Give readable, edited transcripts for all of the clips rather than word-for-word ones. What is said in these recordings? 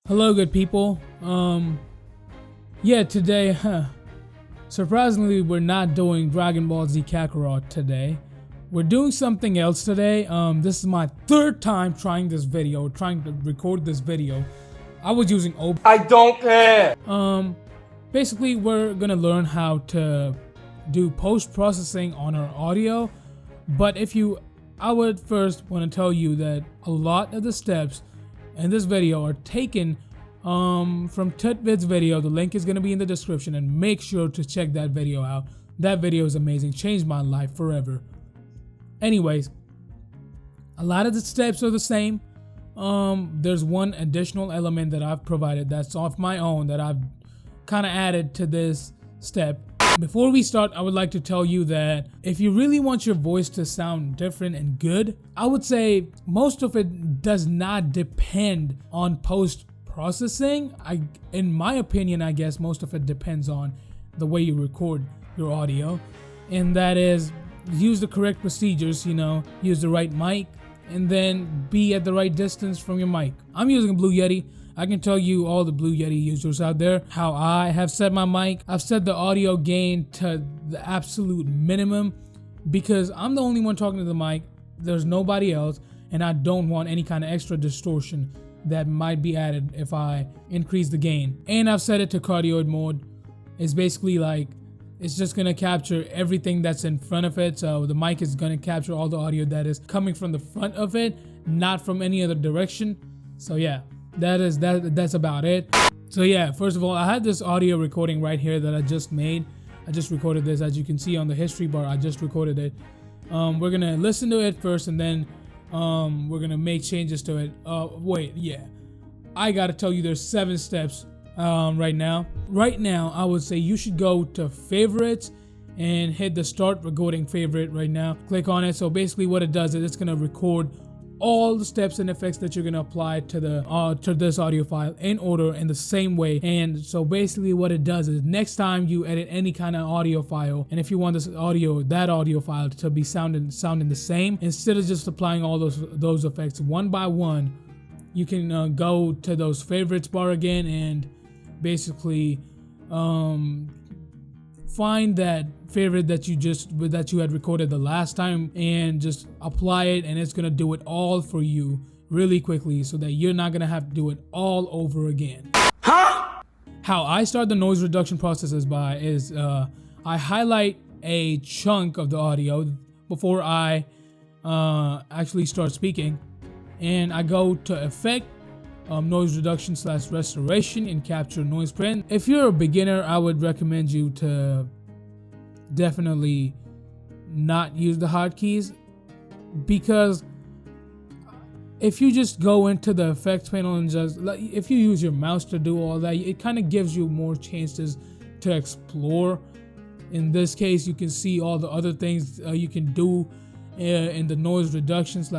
Hello, good people. Yeah, today, surprisingly, we're not doing Dragon Ball Z Kakarot today. We're doing something else today. This is my third time trying to record this video. I was using OBS. I don't care. Basically, we're gonna learn how to do post-processing on our audio. But I would first want to tell you that a lot of the steps in this video are taken from Tutvid's video. The link is going to be in the description, and make sure to check that video out. That video is amazing, changed my life forever. Anyways, a lot of the steps are the same. There's one additional element that I've provided that's off my own that I've kind of added to this step. Before we start, I would like to tell you that if you really want your voice to sound different and good, I would say most of it does not depend on post-processing. In my opinion, I guess most of it depends on the way you record your audio. And that is, use the correct procedures, use the right mic, and then be at the right distance from your mic. I'm using a Blue Yeti. I can tell you, all the Blue Yeti users out there, how I have set my mic. I've set the audio gain to the absolute minimum because I'm the only one talking to the mic. There's nobody else, and I don't want any kind of extra distortion that might be added if I increase the gain. And I've set it to cardioid mode. It's basically like, it's just gonna capture everything that's in front of it. So the mic is gonna capture all the audio that is coming from the front of it, not from any other direction. So yeah. That's about it. So yeah, first of all, I had this audio recording right here that I just made. I just recorded this, as you can see on the history bar. I just recorded it. We're gonna listen to it first, and then we're gonna make changes to it. I gotta tell you, there's 7 steps right now. Right now, I would say you should go to favorites and hit the start recording favorite right now. Click on it. So basically what it does is it's gonna record all the steps and effects that you're going to apply to this audio file in order, in the same way. And so basically what it does is, next time you edit any kind of audio file, and if you want that audio file to be sounding the same, instead of just applying all those effects one by one, you can go to those favorites bar again and basically find that favorite that you had recorded the last time and just apply it, and it's gonna do it all for you really quickly, so that you're not gonna have to do it all over again. How I start the noise reduction process is I highlight a chunk of the audio before I actually start speaking, and I go to effect, noise reduction / restoration, and capture noise print. If you're a beginner, I would recommend you to definitely not use the hotkeys, because if you just go into the effects panel and if you use your mouse to do all that, it kind of gives you more chances to explore. In this case, you can see all the other things you can do in the noise reduction /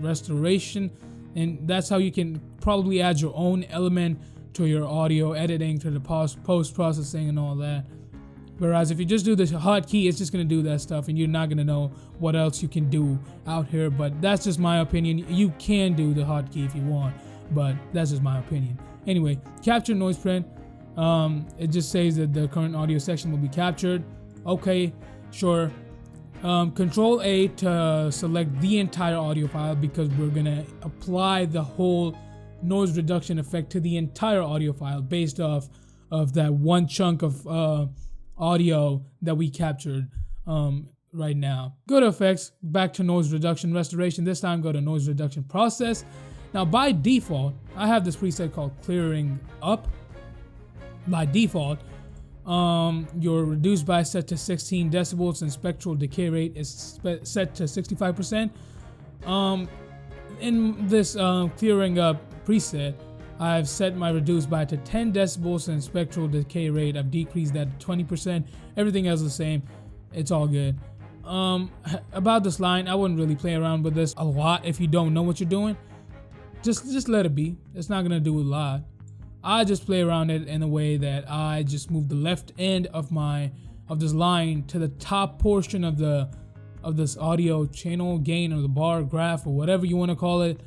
restoration, and that's how you can probably add your own element to your audio editing, to the post-processing and all that. Whereas if you just do the hotkey, it's just going to do that stuff, and you're not going to know what else you can do out here. But that's just my opinion. You can do the hotkey if you want, but that's just my opinion. Anyway, capture noise print. It just says that the current audio section will be captured. Okay, sure. Control A to select the entire audio file, because we're going to apply the whole noise reduction effect to the entire audio file based off of that one chunk of audio that we captured right now. Go to effects, back to noise reduction restoration. This time go to noise reduction process. Now by default, I have this preset called clearing up. By default, your reduced by set to 16 decibels and spectral decay rate is set to 65%. In this clearing up preset, I've set my reduced by to 10 decibels and spectral decay rate, I've decreased that to 20%. Everything else is the same. It's all good. About this line, I wouldn't really play around with this a lot if you don't know what you're doing. Just let it be. It's not gonna do a lot. I just play around it in a way that I just move the left end of this line to the top portion of this audio channel gain, or the bar graph, or whatever you want to call it.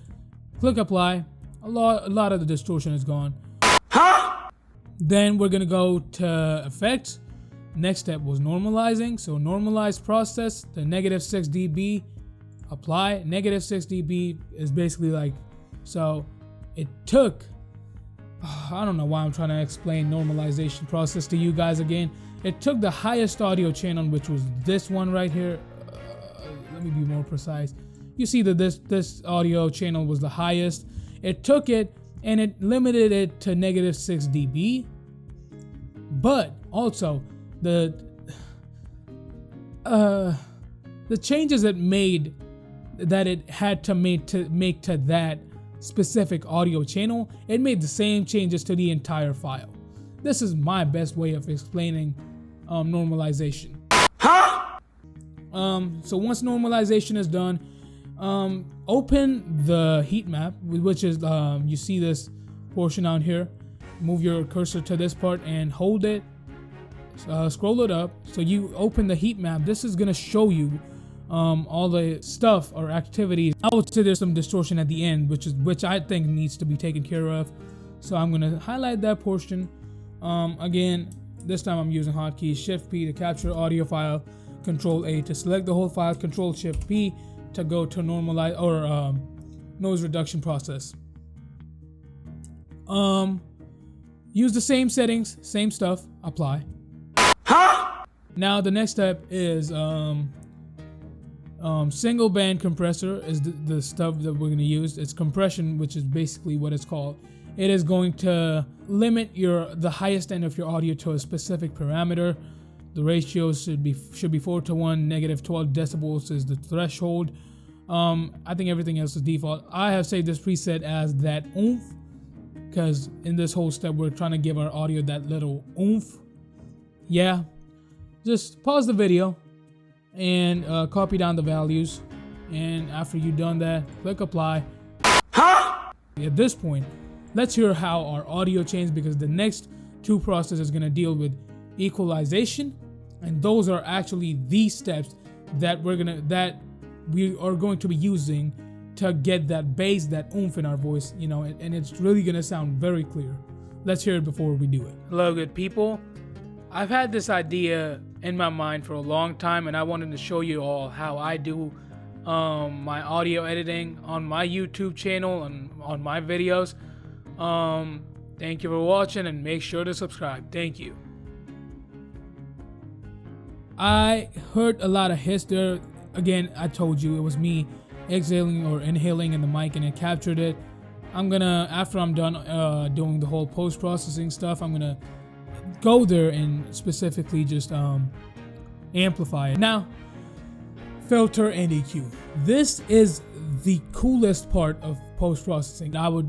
Click apply, A lot of the distortion is gone. Then we're gonna go to effects. Next step was normalizing. So normalize process to -6 dB. Apply. -6 dB is basically like, so it took, I don't know why I'm trying to explain normalization process to you guys again. It took the highest audio channel, which was this one right here. Let me be more precise. You see that this audio channel was the highest. It took it and it limited it to -6 dB. But also the changes it made, that it had to make to that specific audio channel, it made the same changes to the entire file. This is my best way of explaining normalization. So once normalization is done, open the heat map, which is you see this portion out here. Move your cursor to this part and hold it. Scroll it up. So you open the heat map. This is gonna show you all the stuff or activities. I would say there's some distortion at the end, which I think needs to be taken care of. So I'm gonna highlight that portion. Again, this time I'm using hotkeys Shift P to capture audio file, Control A to select the whole file, Control Shift P to go to normalize or noise reduction process. Use the same settings, same stuff, apply. Now the next step is single band compressor is the stuff that we're going to use. It's compression, which is basically what it's called. It is going to limit the highest end of your audio to a specific parameter. The ratio should be 4:1. -12 decibels is the threshold. I think everything else is default. I have saved this preset as that oomph, because in this whole step we're trying to give our audio that little oomph. Yeah, just pause the video and copy down the values, and after you've done that, click apply. At this point, let's hear how our audio changed, because the next two processes is going to deal with equalization, and those are actually the steps that we are going to be using to get that bass, that oomph in our voice, and it's really going to sound very clear. Let's hear it before we do it. Hello, good people. I've had this idea in my mind for a long time, and I wanted to show you all how I do my audio editing on my YouTube channel and on my videos. Thank you for watching, and make sure to subscribe. Thank you. I heard a lot of hiss there. Again, I told you it was me exhaling or inhaling in the mic, and it captured it. After I'm done doing the whole post-processing stuff, I'm gonna go there and specifically just amplify it. Now, filter and EQ. This is the coolest part of post-processing. I would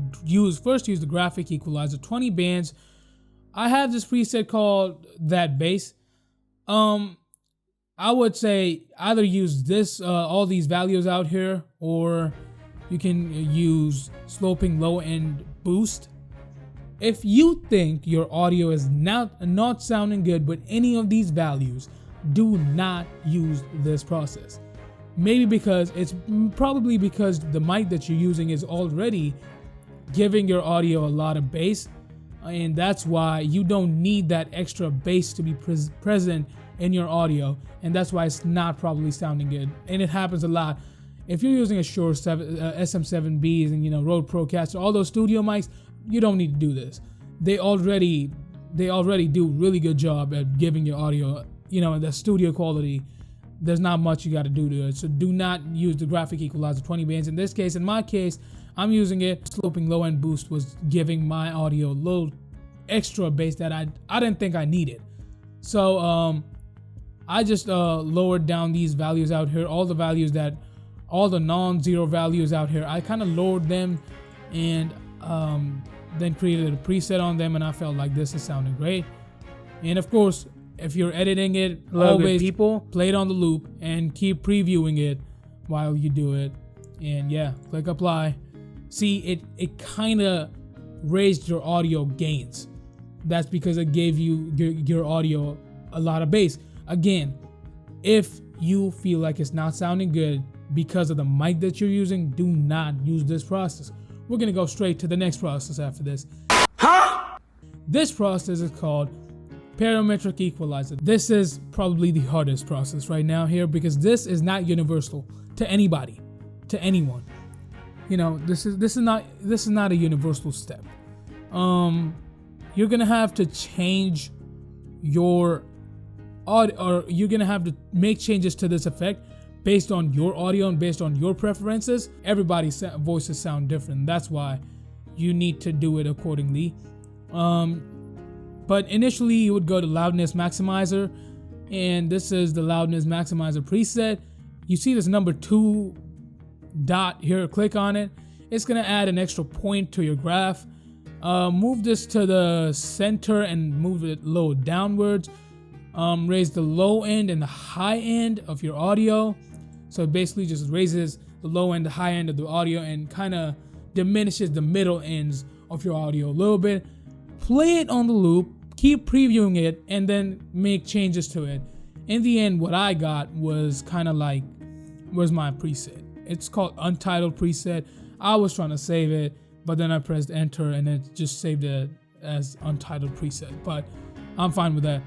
first use the graphic equalizer, 20 bands. I have this preset called that bass. I would say either use this, all these values out here, or you can use sloping low end boost. If you think your audio is not sounding good with any of these values, do not use this process. Maybe probably because the mic that you're using is already giving your audio a lot of bass, and that's why you don't need that extra bass to be present in your audio, and that's why it's not probably sounding good. And it happens a lot. If you're using a Shure SM7Bs and Rode Procaster, all those studio mics, you don't need to do this. They already do really good job at giving your audio, the studio quality. There's not much you got to do to it. So do not use the graphic equalizer 20 bands. In my case, I'm using it. Sloping low end boost was giving my audio a little extra bass that I didn't think I needed. So I just lowered down these values out here, all the non-zero values out here. I kind of lowered them and then created a preset on them, and I felt like this is sounding great. And of course, if you're editing it, always play it on the loop and keep previewing it while you do it. And yeah, click apply. See, it kind of raised your audio gains. That's because it gave you your audio a lot of bass. Again, if you feel like it's not sounding good because of the mic that you're using, do not use this process. we're gonna go straight to the next process after this. This process is called parametric equalizer. This is probably the hardest process right now here, because this is not universal to anybody, to anyone. You know, this is not a universal step. You're gonna have to change your audio, or you're gonna have to make changes to this effect based on your audio and based on your preferences. Everybody's voices sound different. That's why you need to do it accordingly. But initially you would go to loudness maximizer, and this is the loudness maximizer preset. You see this number 2 dot here, click on it. It's gonna add an extra point to your graph. Move this to the center and move it a little downwards. Raise the low end and the high end of your audio. So it basically just raises the low end, the high end of the audio, and kind of diminishes the middle ends of your audio a little bit. Play it on the loop, keep previewing it, and then make changes to it. In the end, what I got was kind of like, where's my preset? It's called Untitled preset. I was trying to save it, but then I pressed enter and it just saved it as Untitled preset, but I'm fine with that.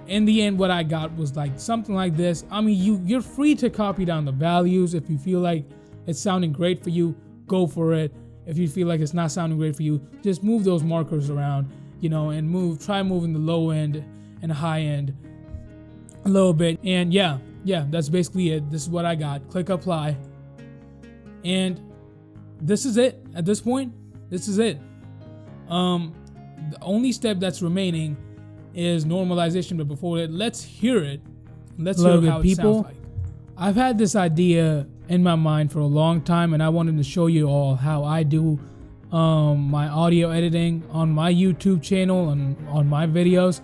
In the end, what I got was like something like this. I mean, you're free to copy down the values. If you feel like it's sounding great for you, go for it. If you feel like it's not sounding great for you, just move those markers around, you know, and try moving the low end and the high end a little bit. And yeah, that's basically it. This is what I got. Click apply. And this is it. At this point, this is it. The only step that's remaining is normalization, but before that, let's hear it. Let's hear how it sounds like. I've had this idea in my mind for a long time, and I wanted to show you all how I do my audio editing on my YouTube channel and on my videos.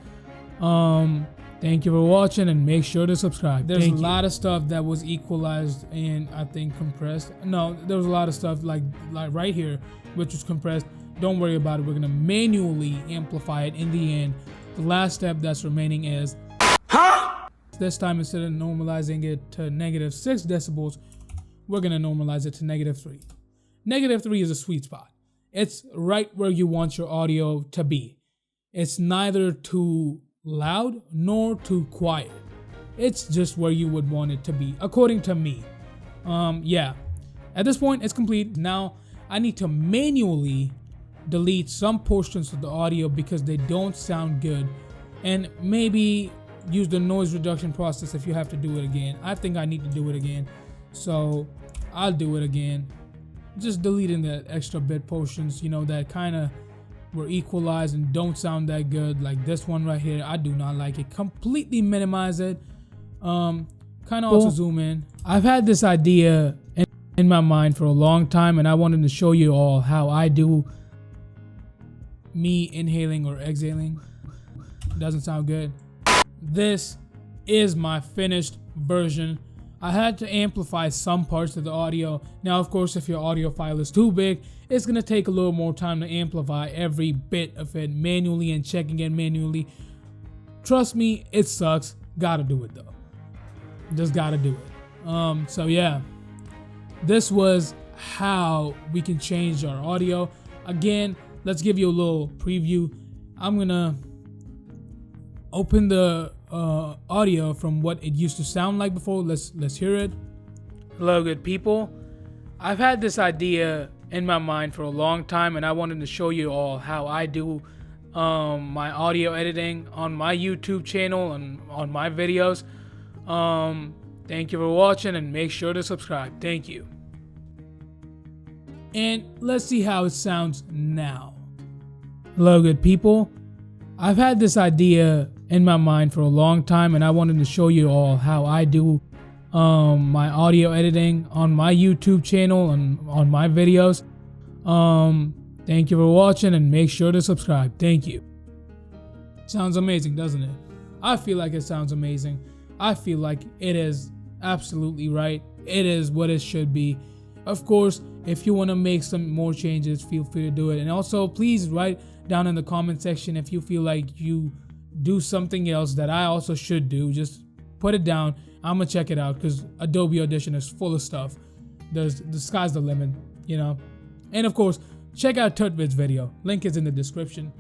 Thank you for watching, and make sure to subscribe. There's a lot of stuff that was equalized and I think compressed. No, there was a lot of stuff like right here, which was compressed. Don't worry about it. We're gonna manually amplify it in the end. The last step that's remaining is this time, instead of normalizing it to -6 decibels, we're gonna normalize it to -3. -3 is a sweet spot. It's right where you want your audio to be. It's neither too loud nor too quiet. It's just where you would want it to be, according to me. Yeah. At this point, it's complete. Now I need to manually delete some portions of the audio because they don't sound good, and maybe use the noise reduction process if you have to do it again. I think I need to do it again, so I'll do it again. Just deleting the extra bit portions, you know, that kind of were equalized and don't sound that good, like this one right here. I do not like it. Completely minimize it. Kind of also zoom in. I've had this idea in my mind for a long time, and I wanted to show you all how I do me inhaling or exhaling. Doesn't sound good. This is my finished version. I had to amplify some parts of the audio. Now, of course, if your audio file is too big, it's gonna take a little more time to amplify every bit of it manually and checking it manually. Trust me, it sucks. Gotta do it though. Just gotta do it. So yeah, this was how we can change our audio. Again, let's give you a little preview. I'm gonna open the audio from what it used to sound like before. Let's hear it. Hello, good people. I've had this idea in my mind for a long time, and I wanted to show you all how I do my audio editing on my YouTube channel and on my videos. Thank you for watching, and make sure to subscribe. Thank you. And let's see how it sounds now. Hello, good people. I've had this idea in my mind for a long time, and I wanted to show you all how I do my audio editing on my YouTube channel and on my videos. Thank you for watching, and make sure to subscribe. Thank you. Sounds amazing, doesn't it? I feel like it sounds amazing. I feel like it is absolutely right. It is what it should be. Of course, if you want to make some more changes, feel free to do it. And also, please write down in the comment section if you feel like you do something else that I also should do. Just put it down. I'm gonna check it out, because Adobe Audition is full of stuff. The sky's the limit, you know. And of course, check out Tutvid's video. Link is in the description.